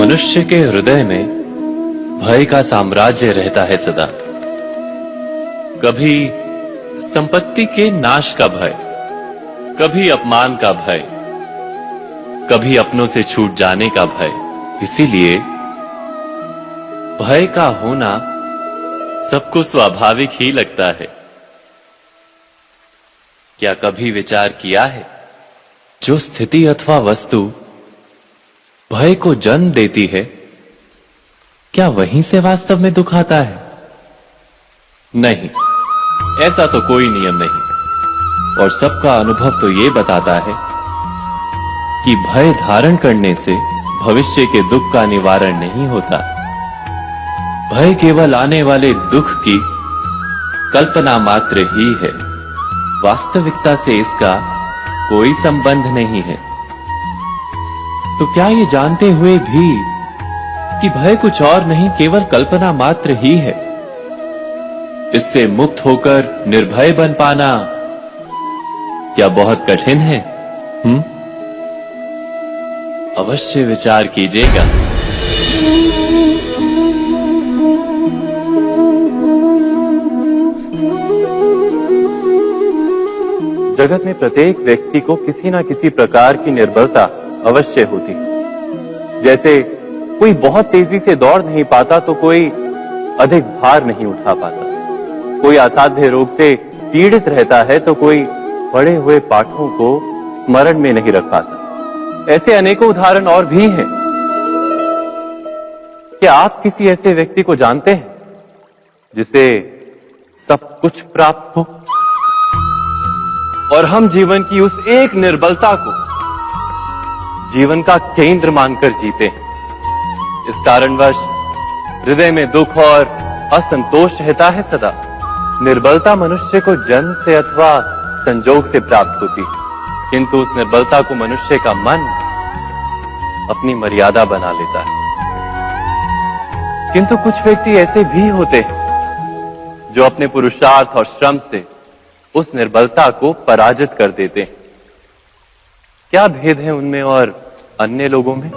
मनुष्य के हृदय में भय का साम्राज्य रहता है सदा। कभी संपत्ति के नाश का भय, कभी अपमान का भय, कभी अपनों से छूट जाने का भय। इसीलिए भय का होना सबको स्वाभाविक ही लगता है। क्या कभी विचार किया है, जो स्थिति अथवा वस्तु भय को जन्म देती है, क्या वहीं से वास्तव में दुख आता है? नहीं, ऐसा तो कोई नियम नहीं। और सबका अनुभव तो यह बताता है कि भय धारण करने से भविष्य के दुख का निवारण नहीं होता। भय केवल आने वाले दुख की कल्पना मात्र ही है। वास्तविकता से इसका कोई संबंध नहीं है। तो क्या ये जानते हुए भी कि भय कुछ और नहीं, केवल कल्पना मात्र ही है, इससे मुक्त होकर निर्भय बन पाना क्या बहुत कठिन है? अवश्य विचार कीजिएगा। जगत में प्रत्येक व्यक्ति को किसी ना किसी प्रकार की निर्बलता अवश्य होती है। जैसे कोई बहुत तेजी से दौड़ नहीं पाता तो कोई अधिक भार नहीं उठा पाता, कोई असाध्य रोग से पीड़ित रहता है तो कोई पढ़े हुए पाठों को स्मरण में नहीं रख पाता। ऐसे अनेकों उदाहरण और भी हैं। क्या आप किसी ऐसे व्यक्ति को जानते हैं जिसे सब कुछ प्राप्त हो और हम जीवन की उस एक निर्बलता को जीवन का केंद्र मानकर जीते हैं? इस कारणवश हृदय में दुख और असंतोष रहता है सदा। निर्बलता मनुष्य को जन्म से अथवा संजोग से प्राप्त होती है, किंतु उस निर्बलता को मनुष्य का मन अपनी मर्यादा बना लेता है। किंतु कुछ व्यक्ति ऐसे भी होते हैं जो अपने पुरुषार्थ और श्रम से उस निर्बलता को पराजित कर देते हैं। क्या भेद है उनमें और अन्य लोगों में?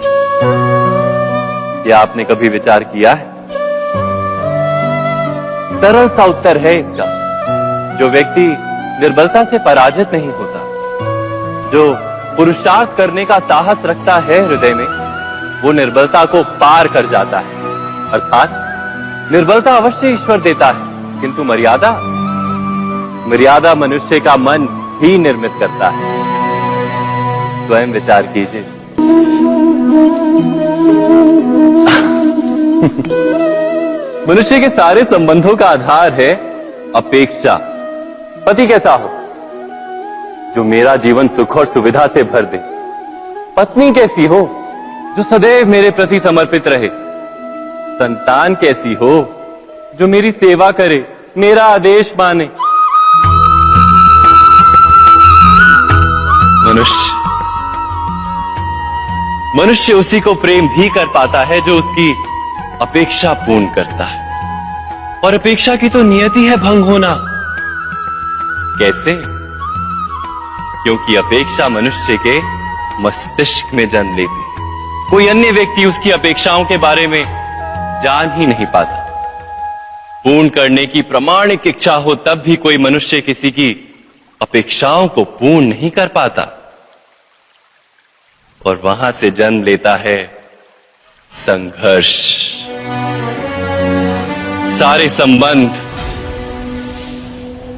क्या आपने कभी विचार किया है? सरल सा उत्तर है इसका। जो व्यक्ति निर्बलता से पराजित नहीं होता, जो पुरुषार्थ करने का साहस रखता है हृदय में, वो निर्बलता को पार कर जाता है। अर्थात निर्बलता अवश्य ईश्वर देता है, किंतु मर्यादा मनुष्य का मन ही निर्मित करता है। स्वयं विचार कीजिए। मनुष्य के सारे संबंधों का आधार है अपेक्षा। पति कैसा हो जो मेरा जीवन सुख और सुविधा से भर दे? पत्नी कैसी हो जो सदैव मेरे प्रति समर्पित रहे? संतान कैसी हो जो मेरी सेवा करे, मेरा आदेश माने? मनुष्य उसी को प्रेम भी कर पाता है जो उसकी अपेक्षा पूर्ण करता है। और अपेक्षा की तो नियति है भंग होना। कैसे? क्योंकि अपेक्षा मनुष्य के मस्तिष्क में जन्म लेती है। कोई अन्य व्यक्ति उसकी अपेक्षाओं के बारे में जान ही नहीं पाता। पूर्ण करने की प्रामाणिक इच्छा हो तब भी कोई मनुष्य किसी की अपेक्षाओं को पूर्ण नहीं कर पाता। और वहां से जन्म लेता है संघर्ष। सारे संबंध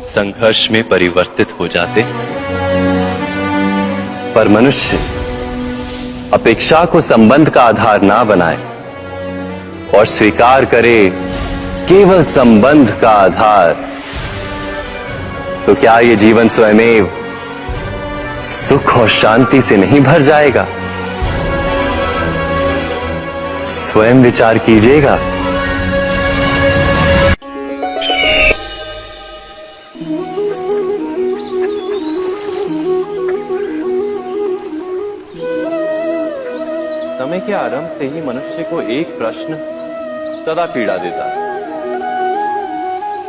संघर्ष में परिवर्तित हो जाते। पर मनुष्य अपेक्षा को संबंध का आधार ना बनाए और स्वीकार करे केवल संबंध का आधार, तो क्या ये जीवन स्वयमेव सुख और शांति से नहीं भर जाएगा? स्वयं विचार कीजिएगा। समय के आरंभ से ही मनुष्य को एक प्रश्न सदा पीड़ा देता है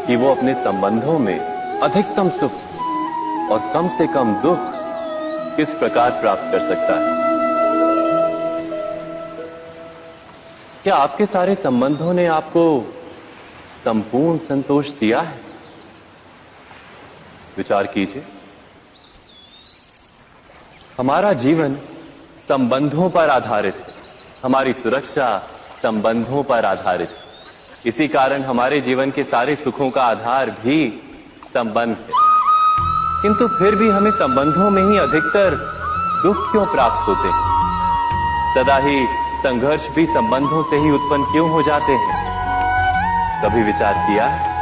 कि वो अपने संबंधों में अधिकतम सुख और कम से कम दुख किस प्रकार प्राप्त कर सकता है। क्या आपके सारे संबंधों ने आपको संपूर्ण संतोष दिया है? विचार कीजिए। हमारा जीवन संबंधों पर आधारित है, हमारी सुरक्षा संबंधों पर आधारित है। इसी कारण हमारे जीवन के सारे सुखों का आधार भी संबंध है। किंतु फिर भी हमें संबंधों में ही अधिकतर दुख क्यों प्राप्त होते हैं? सदा ही संघर्ष भी संबंधों से ही उत्पन्न क्यों हो जाते हैं? कभी विचार किया है?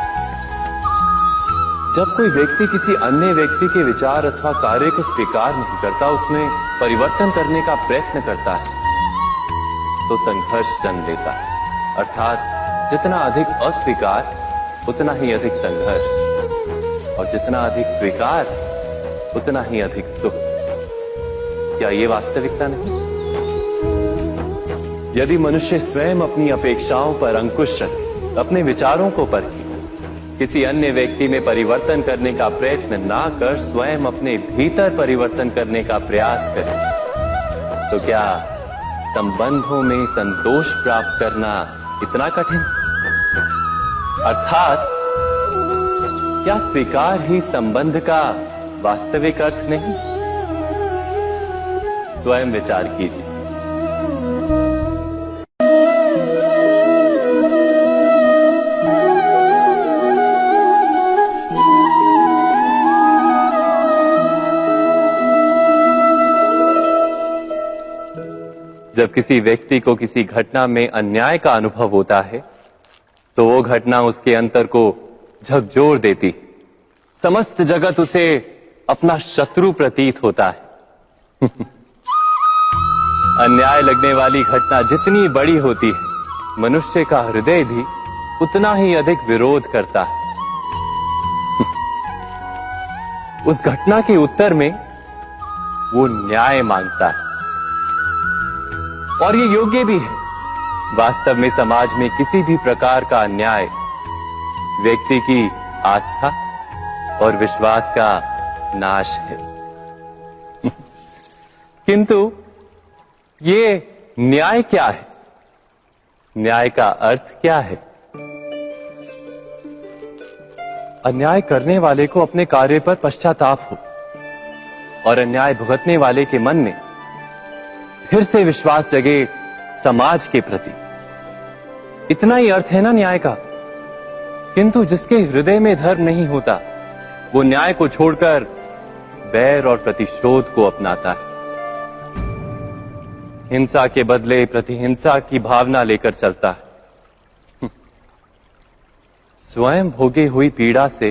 जब कोई व्यक्ति किसी अन्य व्यक्ति के विचार अथवा कार्य को स्वीकार नहीं करता, उसमें परिवर्तन करने का प्रयत्न करता है, तो संघर्ष जन्म लेता है। अर्थात जितना अधिक अस्वीकार उतना ही अधिक संघर्ष, और जितना अधिक स्वीकार उतना ही अधिक सुख। क्या ये वास्तविकता नहीं? यदि मनुष्य स्वयं अपनी अपेक्षाओं पर अंकुश रखे, अपने विचारों को परखे, किसी अन्य व्यक्ति में परिवर्तन करने का प्रयत्न ना कर स्वयं अपने भीतर परिवर्तन करने का प्रयास करे, तो क्या संबंधों में संतोष प्राप्त करना इतना कठिन? अर्थात क्या स्वीकार ही संबंध का वास्तविक अर्थ नहीं? स्वयं विचार कीजिए। जब किसी व्यक्ति को किसी घटना में अन्याय का अनुभव होता है, तो वो घटना उसके अंतर को झकझोर देती। समस्त जगत उसे अपना शत्रु प्रतीत होता है। अन्याय लगने वाली घटना जितनी बड़ी होती है, मनुष्य का हृदय भी उतना ही अधिक विरोध करता है। उस घटना के उत्तर में वो न्याय मांगता है, और ये योग्य भी है। वास्तव में समाज में किसी भी प्रकार का अन्याय व्यक्ति की आस्था और विश्वास का नाश है। किंतु ये न्याय क्या है? न्याय का अर्थ क्या है? अन्याय करने वाले को अपने कार्य पर पश्चाताप हो, और अन्याय भुगतने वाले के मन में फिर से विश्वास जगे समाज के प्रति। इतना ही अर्थ है ना न्याय का। किंतु जिसके हृदय में धर्म नहीं होता, वो न्याय को छोड़कर बैर और प्रतिशोध को अपनाता है। हिंसा के बदले प्रतिहिंसा की भावना लेकर चलता है। स्वयं भोगी हुई पीड़ा से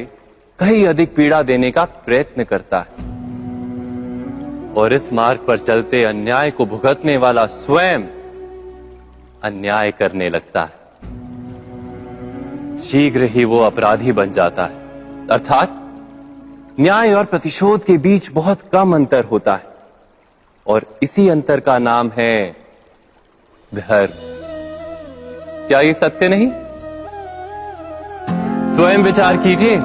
कहीं अधिक पीड़ा देने का प्रयत्न करता है, और इस मार्ग पर चलते अन्याय को भुगतने वाला स्वयं अन्याय करने लगता है। शीघ्र ही वो अपराधी बन जाता है। अर्थात न्याय और प्रतिशोध के बीच बहुत कम अंतर होता है, और इसी अंतर का नाम है धर्म। क्या ये सत्य नहीं? स्वयं विचार कीजिए।